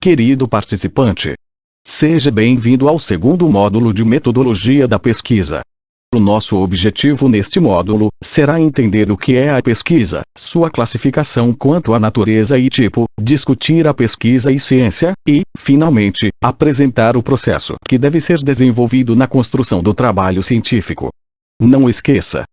Querido participante, seja bem-vindo ao segundo módulo de Metodologia da Pesquisa. O nosso objetivo neste módulo será entender o que é a pesquisa, sua classificação quanto à natureza e tipo, discutir a pesquisa e ciência, e, finalmente, apresentar o processo que deve ser desenvolvido na construção do trabalho científico. Não esqueça!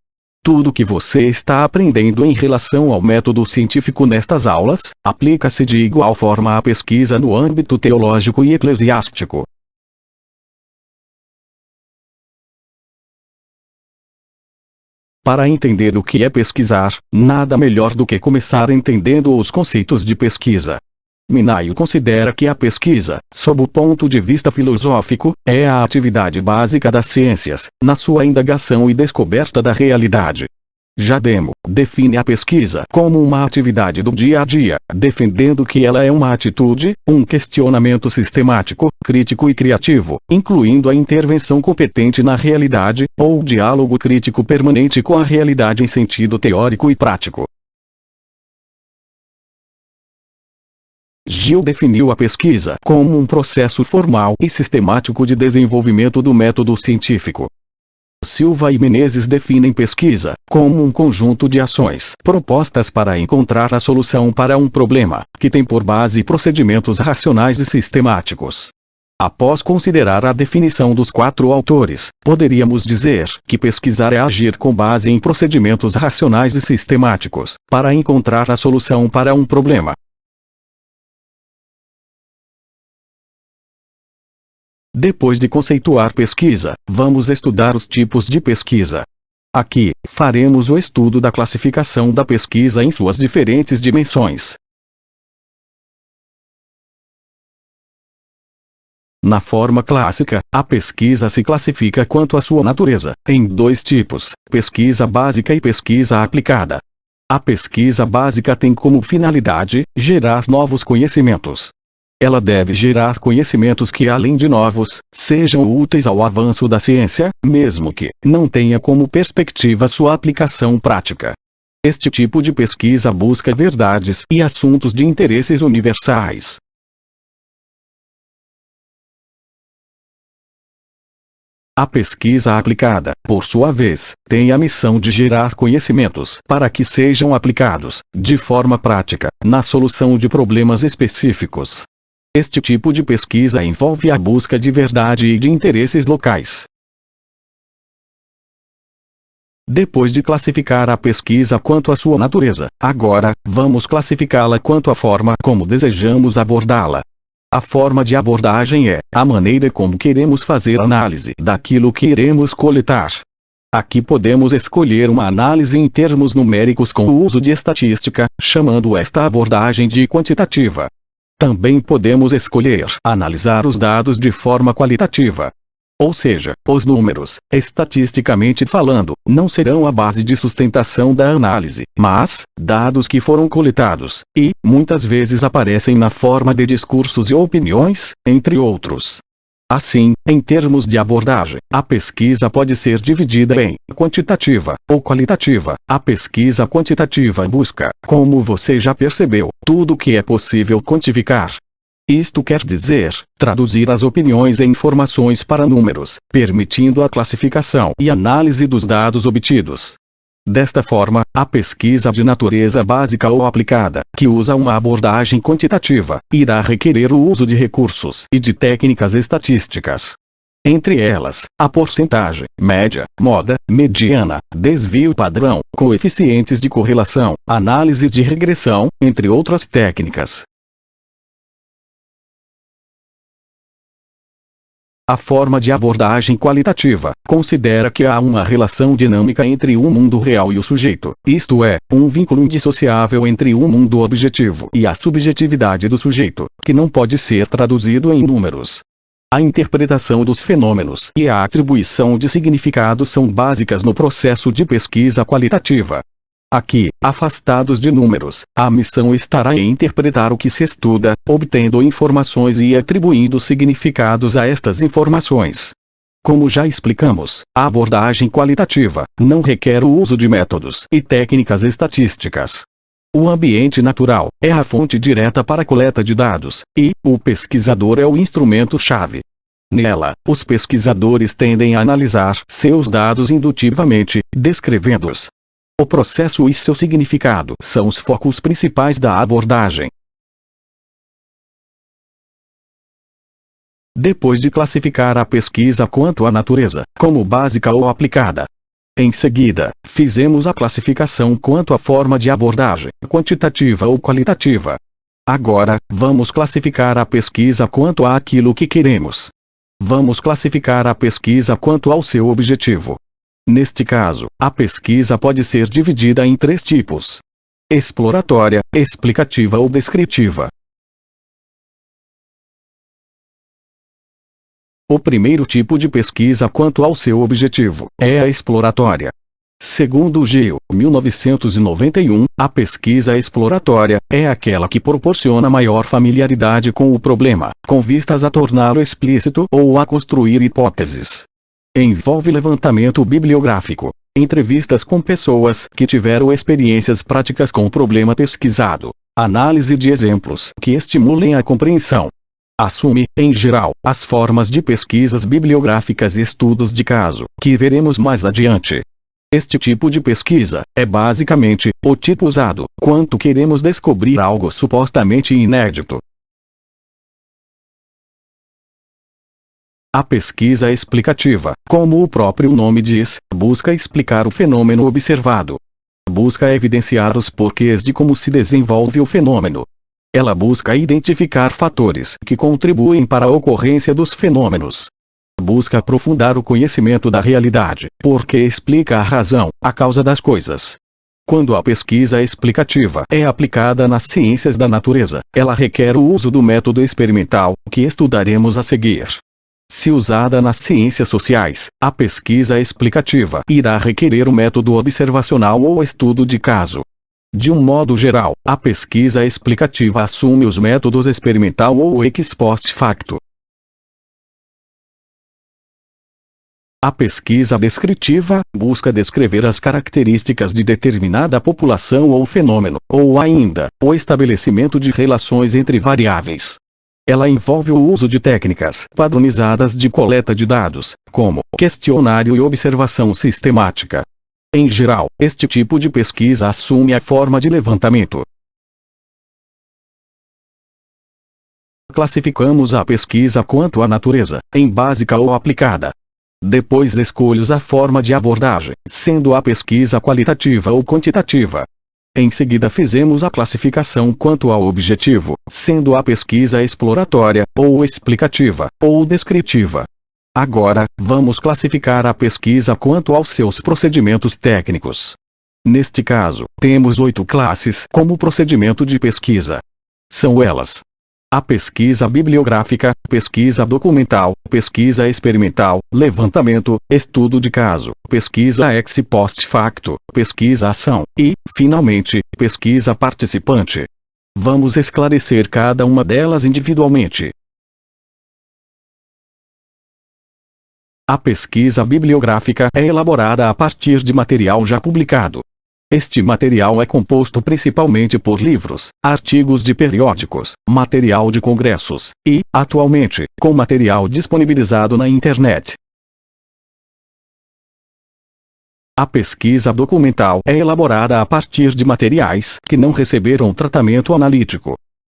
Tudo que você está aprendendo em relação ao método científico nestas aulas, aplica-se de igual forma à pesquisa no âmbito teológico e eclesiástico. Para entender o que é pesquisar, nada melhor do que começar entendendo os conceitos de pesquisa. Minayo considera que a pesquisa, sob o ponto de vista filosófico, é a atividade básica das ciências, na sua indagação e descoberta da realidade. Já Demo define a pesquisa como uma atividade do dia a dia, defendendo que ela é uma atitude, um questionamento sistemático, crítico e criativo, incluindo a intervenção competente na realidade, ou diálogo crítico permanente com a realidade em sentido teórico e prático. Gill definiu a pesquisa como um processo formal e sistemático de desenvolvimento do método científico. Silva e Menezes definem pesquisa como um conjunto de ações propostas para encontrar a solução para um problema, que tem por base procedimentos racionais e sistemáticos. Após considerar a definição dos quatro autores, poderíamos dizer que pesquisar é agir com base em procedimentos racionais e sistemáticos, para encontrar a solução para um problema. Depois de conceituar pesquisa, vamos estudar os tipos de pesquisa. Aqui, faremos o estudo da classificação da pesquisa em suas diferentes dimensões. Na forma clássica, a pesquisa se classifica quanto à sua natureza, em dois tipos, pesquisa básica e pesquisa aplicada. A pesquisa básica tem como finalidade gerar novos conhecimentos. Ela deve gerar conhecimentos que, além de novos, sejam úteis ao avanço da ciência, mesmo que não tenha como perspectiva sua aplicação prática. Este tipo de pesquisa busca verdades e assuntos de interesses universais. A pesquisa aplicada, por sua vez, tem a missão de gerar conhecimentos para que sejam aplicados, de forma prática, na solução de problemas específicos. Este tipo de pesquisa envolve a busca de verdade e de interesses locais. Depois de classificar a pesquisa quanto à sua natureza, agora, vamos classificá-la quanto à forma como desejamos abordá-la. A forma de abordagem é a maneira como queremos fazer análise daquilo que iremos coletar. Aqui podemos escolher uma análise em termos numéricos com o uso de estatística, chamando esta abordagem de quantitativa. Também podemos escolher analisar os dados de forma qualitativa. Ou seja, os números, estatisticamente falando, não serão a base de sustentação da análise, mas dados que foram coletados, e, muitas vezes aparecem na forma de discursos e opiniões, entre outros. Assim, em termos de abordagem, a pesquisa pode ser dividida em quantitativa ou qualitativa. A pesquisa quantitativa busca, como você já percebeu, tudo o que é possível quantificar. Isto quer dizer, traduzir as opiniões em informações para números, permitindo a classificação e análise dos dados obtidos. Desta forma, a pesquisa de natureza básica ou aplicada, que usa uma abordagem quantitativa, irá requerer o uso de recursos e de técnicas estatísticas. Entre elas, a porcentagem, média, moda, mediana, desvio padrão, coeficientes de correlação, análise de regressão, entre outras técnicas. A forma de abordagem qualitativa considera que há uma relação dinâmica entre o mundo real e o sujeito, isto é, um vínculo indissociável entre o mundo objetivo e a subjetividade do sujeito, que não pode ser traduzido em números. A interpretação dos fenômenos e a atribuição de significado são básicas no processo de pesquisa qualitativa. Aqui, afastados de números, a missão estará em interpretar o que se estuda, obtendo informações e atribuindo significados a estas informações. Como já explicamos, a abordagem qualitativa não requer o uso de métodos e técnicas estatísticas. O ambiente natural é a fonte direta para a coleta de dados, e o pesquisador é o instrumento-chave. Nela, os pesquisadores tendem a analisar seus dados indutivamente, descrevendo-os. O processo e seu significado são os focos principais da abordagem. Depois de classificar a pesquisa quanto à natureza, como básica ou aplicada, em seguida, fizemos a classificação quanto à forma de abordagem, quantitativa ou qualitativa. Agora, vamos classificar a pesquisa quanto àquilo que queremos. Vamos classificar a pesquisa quanto ao seu objetivo. Neste caso, a pesquisa pode ser dividida em 3 tipos: exploratória, explicativa ou descritiva. O primeiro tipo de pesquisa quanto ao seu objetivo é a exploratória. Segundo Geo, 1991, a pesquisa exploratória é aquela que proporciona maior familiaridade com o problema, com vistas a torná-lo explícito ou a construir hipóteses. Envolve levantamento bibliográfico, entrevistas com pessoas que tiveram experiências práticas com o problema pesquisado, análise de exemplos que estimulem a compreensão. Assume, em geral, as formas de pesquisas bibliográficas e estudos de caso, que veremos mais adiante. Este tipo de pesquisa é basicamente o tipo usado quando queremos descobrir algo supostamente inédito. A pesquisa explicativa, como o próprio nome diz, busca explicar o fenômeno observado. Busca evidenciar os porquês de como se desenvolve o fenômeno. Ela busca identificar fatores que contribuem para a ocorrência dos fenômenos. Busca aprofundar o conhecimento da realidade, porque explica a razão, a causa das coisas. Quando a pesquisa explicativa é aplicada nas ciências da natureza, ela requer o uso do método experimental, que estudaremos a seguir. Se usada nas ciências sociais, a pesquisa explicativa irá requerer o método observacional ou estudo de caso. De um modo geral, a pesquisa explicativa assume os métodos experimental ou ex post facto. A pesquisa descritiva busca descrever as características de determinada população ou fenômeno, ou ainda, o estabelecimento de relações entre variáveis. Ela envolve o uso de técnicas padronizadas de coleta de dados, como questionário e observação sistemática. Em geral, este tipo de pesquisa assume a forma de levantamento. Classificamos a pesquisa quanto à natureza, em básica ou aplicada. Depois escolhemos a forma de abordagem, sendo a pesquisa qualitativa ou quantitativa. Em seguida fizemos a classificação quanto ao objetivo, sendo a pesquisa exploratória, ou explicativa, ou descritiva. Agora, vamos classificar a pesquisa quanto aos seus procedimentos técnicos. Neste caso, temos 8 classes como procedimento de pesquisa. São elas: a pesquisa bibliográfica, pesquisa documental, pesquisa experimental, levantamento, estudo de caso, pesquisa ex post facto, pesquisa ação e, finalmente, pesquisa participante. Vamos esclarecer cada uma delas individualmente. A pesquisa bibliográfica é elaborada a partir de material já publicado. Este material é composto principalmente por livros, artigos de periódicos, material de congressos, e, atualmente, com material disponibilizado na internet. A pesquisa documental é elaborada a partir de materiais que não receberam tratamento analítico.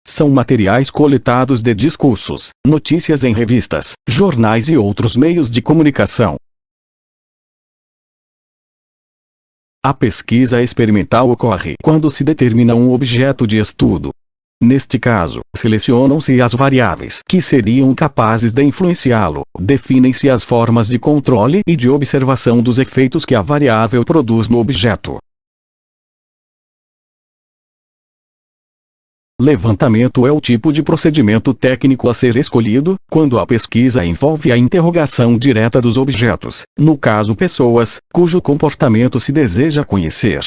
São materiais coletados de discursos, notícias em revistas, jornais e outros meios de comunicação. A pesquisa experimental ocorre quando se determina um objeto de estudo. Neste caso, selecionam-se as variáveis que seriam capazes de influenciá-lo, definem-se as formas de controle e de observação dos efeitos que a variável produz no objeto. Levantamento é o tipo de procedimento técnico a ser escolhido, quando a pesquisa envolve a interrogação direta dos objetos, no caso pessoas, cujo comportamento se deseja conhecer.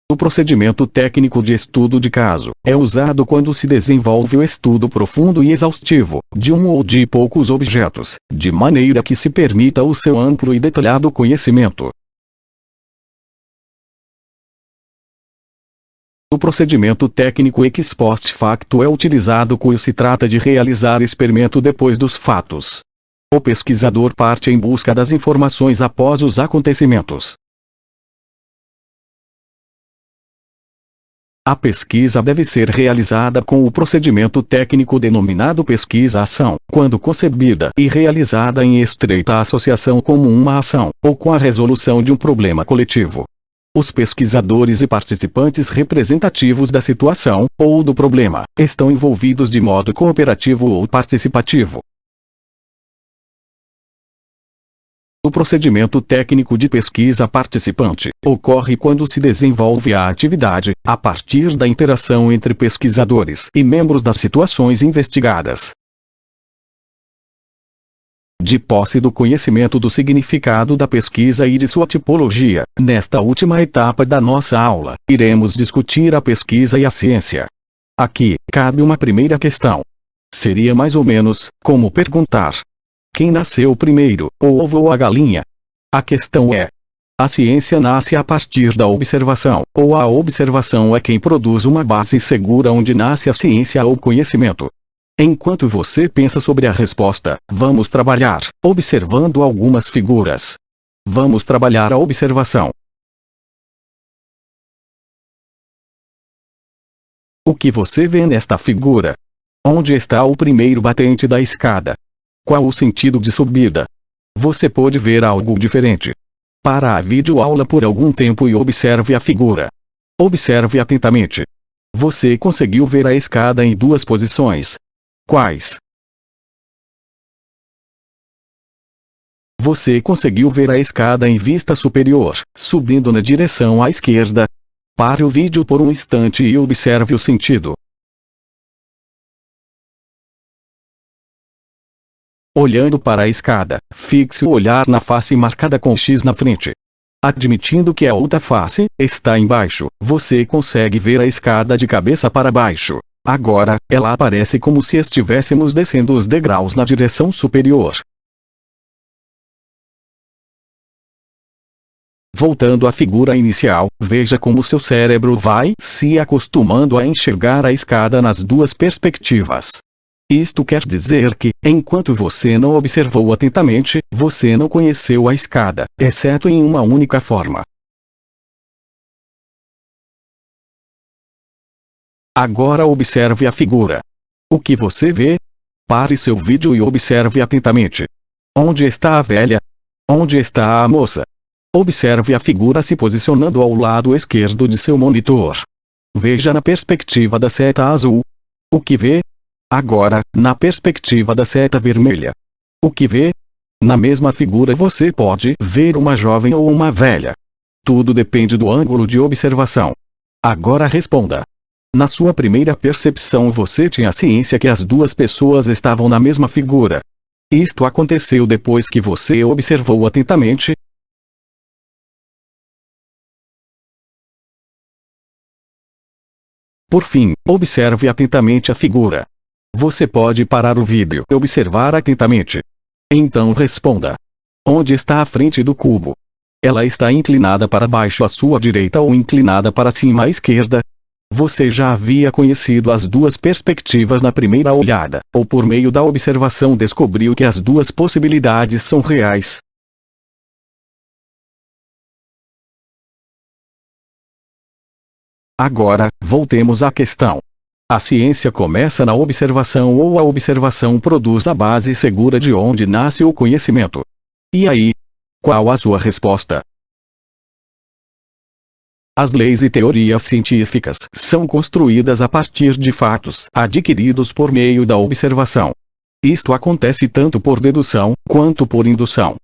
O procedimento técnico de estudo de caso é usado quando se desenvolve o estudo profundo e exaustivo, de um ou de poucos objetos, de maneira que se permita o seu amplo e detalhado conhecimento. O procedimento técnico ex post facto é utilizado quando se trata de realizar experimento depois dos fatos. O pesquisador parte em busca das informações após os acontecimentos. A pesquisa deve ser realizada com o procedimento técnico denominado pesquisa-ação, quando concebida e realizada em estreita associação como uma ação, ou com a resolução de um problema coletivo. Os pesquisadores e participantes representativos da situação, ou do problema, estão envolvidos de modo cooperativo ou participativo. O procedimento técnico de pesquisa participante ocorre quando se desenvolve a atividade, a partir da interação entre pesquisadores e membros das situações investigadas. De posse do conhecimento do significado da pesquisa e de sua tipologia, nesta última etapa da nossa aula, iremos discutir a pesquisa e a ciência. Aqui, cabe uma primeira questão. Seria mais ou menos como perguntar: quem nasceu primeiro, o ovo ou a galinha? A questão é: a ciência nasce a partir da observação, ou a observação é quem produz uma base segura onde nasce a ciência ou conhecimento? Enquanto você pensa sobre a resposta, vamos trabalhar, observando algumas figuras. Vamos trabalhar a observação. O que você vê nesta figura? Onde está o primeiro batente da escada? Qual o sentido de subida? Você pode ver algo diferente. Para a videoaula por algum tempo e observe a figura. Observe atentamente. Você conseguiu ver a escada em duas posições. Quais? Você conseguiu ver a escada em vista superior, subindo na direção à esquerda? Pare o vídeo por um instante e observe o sentido. Olhando para a escada, fixe o olhar na face marcada com X na frente. Admitindo que a outra face está embaixo, você consegue ver a escada de cabeça para baixo. Agora, ela aparece como se estivéssemos descendo os degraus na direção superior. Voltando à figura inicial, veja como seu cérebro vai se acostumando a enxergar a escada nas duas perspectivas. Isto quer dizer que, enquanto você não observou atentamente, você não conheceu a escada, exceto em uma única forma. Agora observe a figura. O que você vê? Pare seu vídeo e observe atentamente. Onde está a velha? Onde está a moça? Observe a figura se posicionando ao lado esquerdo de seu monitor. Veja na perspectiva da seta azul. O que vê? Agora, na perspectiva da seta vermelha. O que vê? Na mesma figura você pode ver uma jovem ou uma velha. Tudo depende do ângulo de observação. Agora responda. Na sua primeira percepção você tinha ciência que as duas pessoas estavam na mesma figura. Isto aconteceu depois que você observou atentamente? Por fim, observe atentamente a figura. Você pode parar o vídeo e observar atentamente. Então responda. Onde está a frente do cubo? Ela está inclinada para baixo à sua direita ou inclinada para cima à esquerda? Você já havia conhecido as duas perspectivas na primeira olhada, ou por meio da observação descobriu que as duas possibilidades são reais? Agora, voltemos à questão. A ciência começa na observação ou a observação produz a base segura de onde nasce o conhecimento? E aí? Qual a sua resposta? As leis e teorias científicas são construídas a partir de fatos adquiridos por meio da observação. Isto acontece tanto por dedução quanto por indução.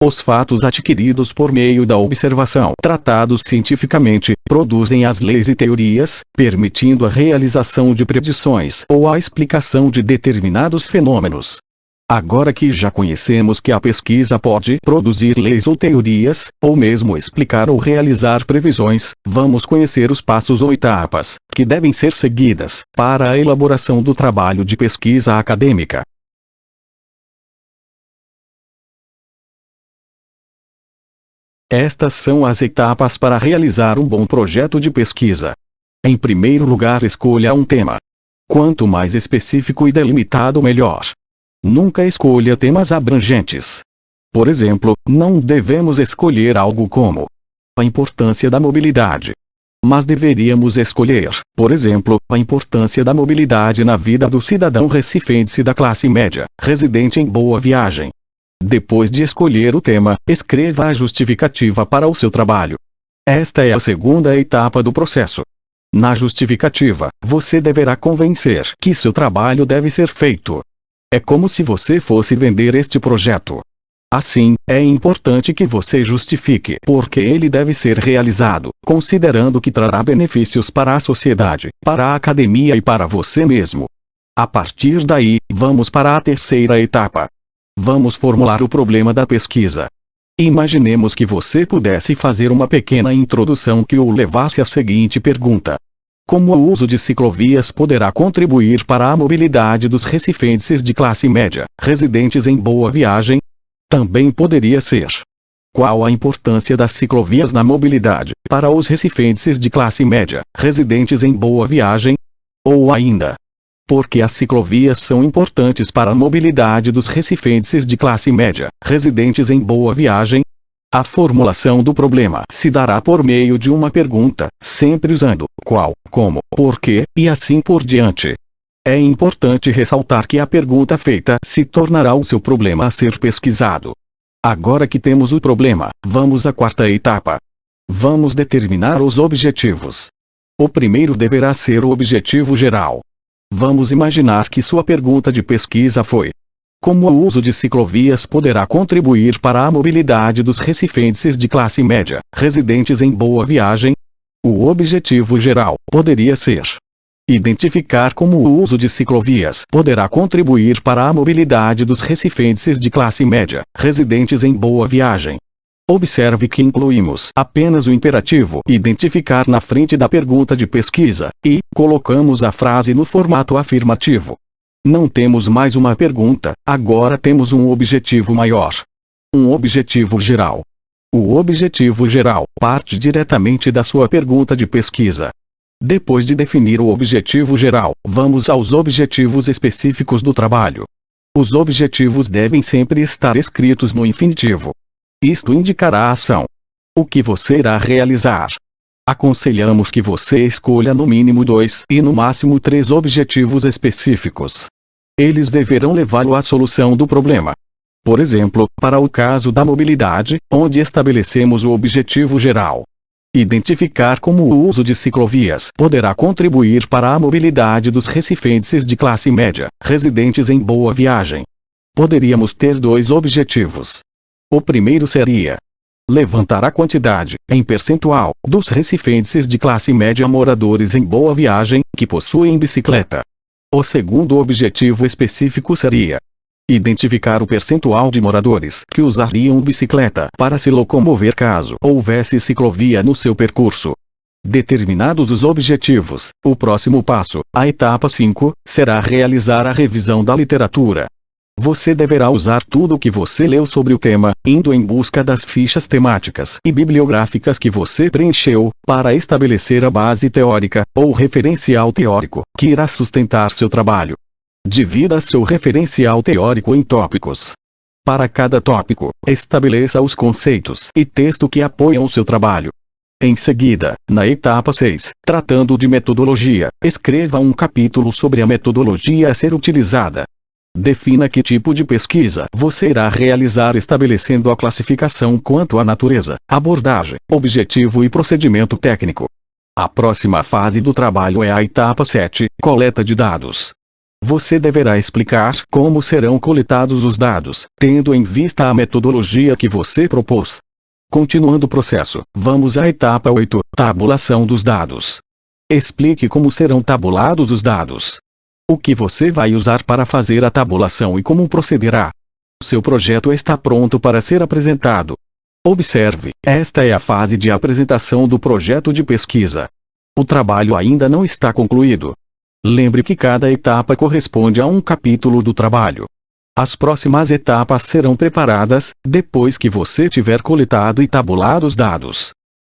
Os fatos adquiridos por meio da observação, tratados cientificamente, produzem as leis e teorias, permitindo a realização de predições ou a explicação de determinados fenômenos. Agora que já conhecemos que a pesquisa pode produzir leis ou teorias, ou mesmo explicar ou realizar previsões, vamos conhecer os passos ou etapas que devem ser seguidas para a elaboração do trabalho de pesquisa acadêmica. Estas são as etapas para realizar um bom projeto de pesquisa. Em primeiro lugar, escolha um tema. Quanto mais específico e delimitado, melhor. Nunca escolha temas abrangentes. Por exemplo, não devemos escolher algo como a importância da mobilidade. Mas deveríamos escolher, por exemplo, a importância da mobilidade na vida do cidadão recifense da classe média, residente em Boa Viagem. Depois de escolher o tema, escreva a justificativa para o seu trabalho. Esta é a segunda etapa do processo. Na justificativa, você deverá convencer que seu trabalho deve ser feito. É como se você fosse vender este projeto. Assim, é importante que você justifique por que ele deve ser realizado, considerando que trará benefícios para a sociedade, para a academia e para você mesmo. A partir daí, vamos para a terceira etapa. Vamos formular o problema da pesquisa. Imaginemos que você pudesse fazer uma pequena introdução que o levasse à seguinte pergunta: como o uso de ciclovias poderá contribuir para a mobilidade dos recifenses de classe média, residentes em Boa Viagem? Também poderia ser: qual a importância das ciclovias na mobilidade, para os recifenses de classe média, residentes em Boa Viagem? Ou ainda: por que as ciclovias são importantes para a mobilidade dos recifenses de classe média, residentes em Boa Viagem? A formulação do problema se dará por meio de uma pergunta, sempre usando qual, como, por quê, e assim por diante. É importante ressaltar que a pergunta feita se tornará o seu problema a ser pesquisado. Agora que temos o problema, vamos à quarta etapa. Vamos determinar os objetivos. O primeiro deverá ser o objetivo geral. Vamos imaginar que sua pergunta de pesquisa foi: como o uso de ciclovias poderá contribuir para a mobilidade dos recifenses de classe média, residentes em Boa Viagem? O objetivo geral poderia ser: identificar como o uso de ciclovias poderá contribuir para a mobilidade dos recifenses de classe média, residentes em Boa Viagem. Observe que incluímos apenas o imperativo identificar na frente da pergunta de pesquisa, e colocamos a frase no formato afirmativo. Não temos mais uma pergunta, agora temos um objetivo maior. Um objetivo geral. O objetivo geral parte diretamente da sua pergunta de pesquisa. Depois de definir o objetivo geral, vamos aos objetivos específicos do trabalho. Os objetivos devem sempre estar escritos no infinitivo. Isto indicará a ação. O que você irá realizar. Aconselhamos que você escolha no mínimo 2 e no máximo 3 objetivos específicos. Eles deverão levá-lo à solução do problema. Por exemplo, para o caso da mobilidade, onde estabelecemos o objetivo geral: identificar como o uso de ciclovias poderá contribuir para a mobilidade dos recifenses de classe média, residentes em Boa Viagem. Poderíamos ter 2 objetivos. O primeiro seria: levantar a quantidade, em percentual, dos recifenses de classe média moradores em Boa Viagem, que possuem bicicleta. O segundo objetivo específico seria: identificar o percentual de moradores que usariam bicicleta para se locomover caso houvesse ciclovia no seu percurso. Determinados os objetivos, o próximo passo, a etapa 5, será realizar a revisão da literatura. Você deverá usar tudo o que você leu sobre o tema, indo em busca das fichas temáticas e bibliográficas que você preencheu, para estabelecer a base teórica, ou referencial teórico, que irá sustentar seu trabalho. Divida seu referencial teórico em tópicos. Para cada tópico, estabeleça os conceitos e texto que apoiam o seu trabalho. Em seguida, na etapa 6, tratando de metodologia, escreva um capítulo sobre a metodologia a ser utilizada. Defina que tipo de pesquisa você irá realizar, estabelecendo a classificação quanto à natureza, abordagem, objetivo e procedimento técnico. A próxima fase do trabalho é a etapa 7, coleta de dados. Você deverá explicar como serão coletados os dados, tendo em vista a metodologia que você propôs. Continuando o processo, vamos à etapa 8, tabulação dos dados. Explique como serão tabulados os dados. O que você vai usar para fazer a tabulação e como procederá. Seu projeto está pronto para ser apresentado. Observe, esta é a fase de apresentação do projeto de pesquisa. O trabalho ainda não está concluído. Lembre que cada etapa corresponde a um capítulo do trabalho. As próximas etapas serão preparadas depois que você tiver coletado e tabulado os dados.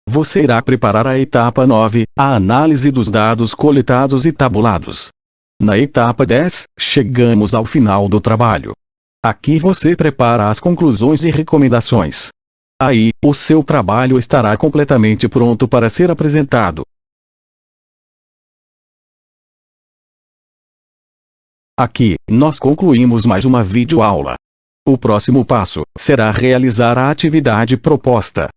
Você irá preparar a etapa 9, a análise dos dados coletados e tabulados. Na etapa 10, chegamos ao final do trabalho. Aqui você prepara as conclusões e recomendações. Aí, o seu trabalho estará completamente pronto para ser apresentado. Aqui, nós concluímos mais uma videoaula. O próximo passo será realizar a atividade proposta.